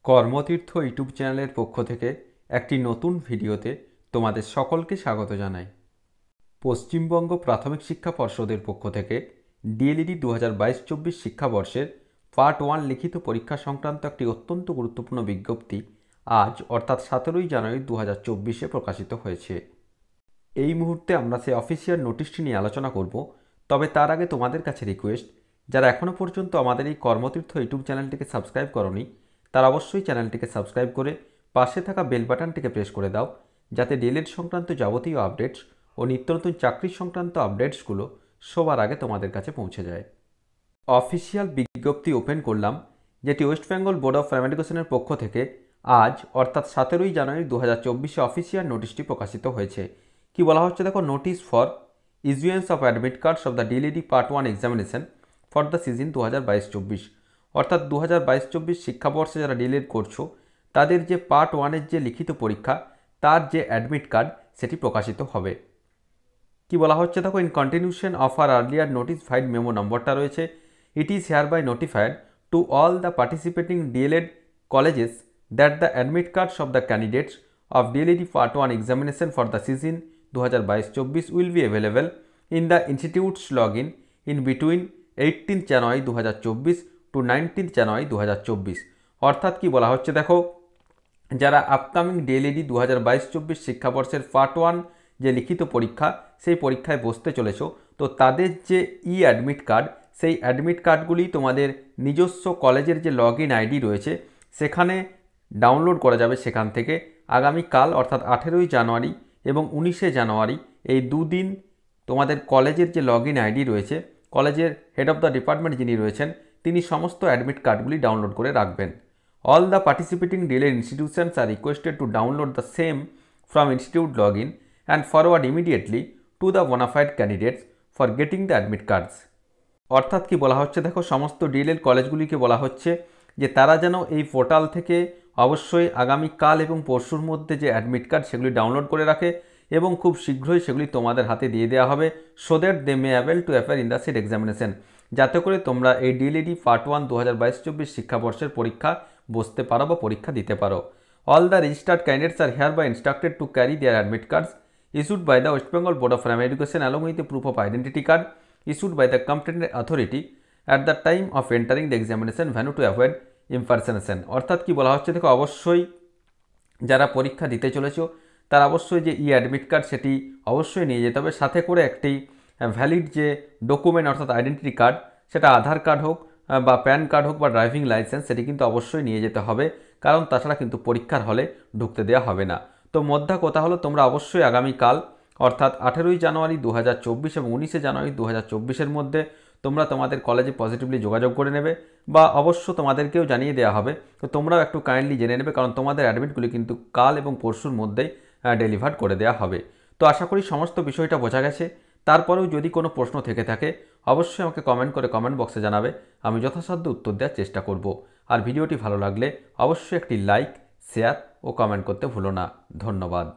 কর্মতীর্থ YouTube চ্যানেলের পক্ষ থেকে একটি নতুন ভিডিওতে তোমাদের সকলকে স্বাগত জানাই। পশ্চিমবঙ্গ প্রাথমিক শিক্ষা পর্ষদের পক্ষ থেকে ডিএলইডি 2022-24 শিক্ষাবর্ষের পার্ট 1 লিখিত পরীক্ষা সংক্রান্ত একটি অত্যন্ত গুরুত্বপূর্ণ বিজ্ঞপ্তি আজ অর্থাৎ 17ই জানুয়ারি 2024-এ প্রকাশিত হয়েছে। এই মুহূর্তে আমরা সেই অফিসিয়াল নোটিশটি নিয়ে আলোচনা করব। তবে তার আগে তোমাদের কাছে রিকোয়েস্ট, যারা এখনও পর্যন্ত আমাদের এই কর্মতীর্থ ইউটিউব চ্যানেলটিকে সাবস্ক্রাইব করনি তারা অবশ্যই চ্যানেলটিকে সাবস্ক্রাইব করে পাশে থাকা বেল বাটনটিকে প্রেস করে দাও, যাতে ডিএলইডি সংক্রান্ত যাবতীয় আপডেটস ও নিত্য নতুন চাকরি সংক্রান্ত আপডেটসগুলো সবার আগে তোমাদের কাছে পৌঁছে যায়। অফিসিয়াল বিজ্ঞপ্তি ওপেন করলাম, যেটি West Bengal board of primary এডুকেশনের পক্ষ থেকে আজ অর্থাৎ 17ই জানুয়ারি 2024-এ অফিসিয়াল নোটিশটি প্রকাশিত হয়েছে। কি বলা হচ্ছে দেখো, notice for issuance of admit cards of the DLED part 1 examination for the season 2022-24, অর্থাৎ 2022-24 শিক্ষাবর্ষে যারা ডিএলইডি করছো তাদের যে পার্ট 1-এর যে লিখিত পরীক্ষা তার যে অ্যাডমিট কার্ড সেটি প্রকাশিত হবে। কি বলা হচ্ছে দেখো, in continuation of our earlier notified memo নম্বরটা রয়েছে, it is hereby notified to all the participating DElEd colleges that the admit cards of the candidates of DLED Part 1 examination for the season 2022-24 will be available in the institute's login in between 18th January 2024 to 19th January 2024। অর্থাৎ কি বলা হচ্ছে দেখো, যারা upcoming DLED 2022-24 শিক্ষাবর্ষের part 1 যে লিখিত পরীক্ষা সেই পরীক্ষায় বসতে চলেছো, তো তাদের যে অ্যাডমিট কার্ড সেই অ্যাডমিট কার্ডগুলি তোমাদের নিজস্ব কলেজের যে লগ ইন আইডি রয়েছে সেখানে ডাউনলোড করা যাবে। সেখান থেকে আগামীকাল অর্থাৎ 18ই জানুয়ারি এবং 19শে জানুয়ারি এই দুদিন তোমাদের কলেজের যে লগ ইন আইডি রয়েছে, কলেজের হেড অফ দ্য ডিপার্টমেন্ট যিনি রয়েছেন তিনি সমস্ত অ্যাডমিট কার্ডগুলি ডাউনলোড করে রাখবেন। All the participating DElEd institutions are requested to download the same from institute log in and forward immediately to the bona fide candidates for getting the admit cards. অর্থাৎ কি বলা হচ্ছে দেখো, সমস্ত ডিএলএড কলেজগুলিকে বলা হচ্ছে যে তারা যেন এই পোর্টাল থেকে অবশ্যই আগামীকাল এবং পরশুর মধ্যে যে অ্যাডমিট কার্ড সেগুলি ডাউনলোড করে রাখে এবং খুব শীঘ্রই সেগুলি তোমাদের হাতে দিয়ে দেওয়া হবে, so that they may able to appear in the seat examination, যাতে করে তোমরা এই ডিএলইডি পার্ট 1 2022-24 শিক্ষাবর্ষের পরীক্ষা বসতে পারো বা পরীক্ষা দিতে পারো। All the registered candidates are hereby instructed to carry their admit cards issued by the West Bengal Board of Primary Education along with a proof of identity card issued by the competent authority at the time of entering the examination venue to avoid impersonation। অর্থাৎ কি বলা হচ্ছে দেখো, অবশ্যই যারা পরীক্ষা দিতে চলেছো তারা অবশ্যই যে অ্যাডমিট কার্ড সেটি অবশ্যই নিয়ে যেতে হবে, সাথে করে একটি ভ্যালিড যে ডকুমেন্ট অর্থাৎ আইডেন্টিটি কার্ড, সেটা আধার কার্ড হোক বা প্যান কার্ড হোক বা ড্রাইভিং লাইসেন্স, সেটি কিন্তু অবশ্যই নিয়ে যেতে হবে, কারণ তাছাড়া কিন্তু পরীক্ষার হলে ঢুকতে দেওয়া হবে না। তো মোদ্দা কথা হলো, তোমরা অবশ্যই আগামীকাল অর্থাৎ 18ই জানুয়ারি 2024 এবং 19শে জানুয়ারি 2024-এর মধ্যে তোমরা তোমাদের কলেজে পজিটিভলি যোগাযোগ করে নেবে, বা অবশ্য তোমাদেরকেও জানিয়ে দেওয়া হবে। তো তোমরাও একটু কাইন্ডলি জেনে নেবে, কারণ তোমাদের অ্যাডমিটগুলি কিন্তু কাল এবং পরশুর মধ্যেই ডেলিভার করে দেওয়া হবে। তো আশা করি সমস্ত বিষয়টা বোঝা গেছে। তারপরেও যদি কোনো প্রশ্ন থেকে থাকে অবশ্যই আমাকে কমেন্ট করে কমেন্ট বক্সে জানাবে, আমি যথাসাধ্য উত্তর দেওয়ার চেষ্টা করব। আর ভিডিওটি ভালো লাগলে অবশ্যই একটি লাইক, শেয়ার ও কমেন্ট করতে ভুলো না। ধন্যবাদ।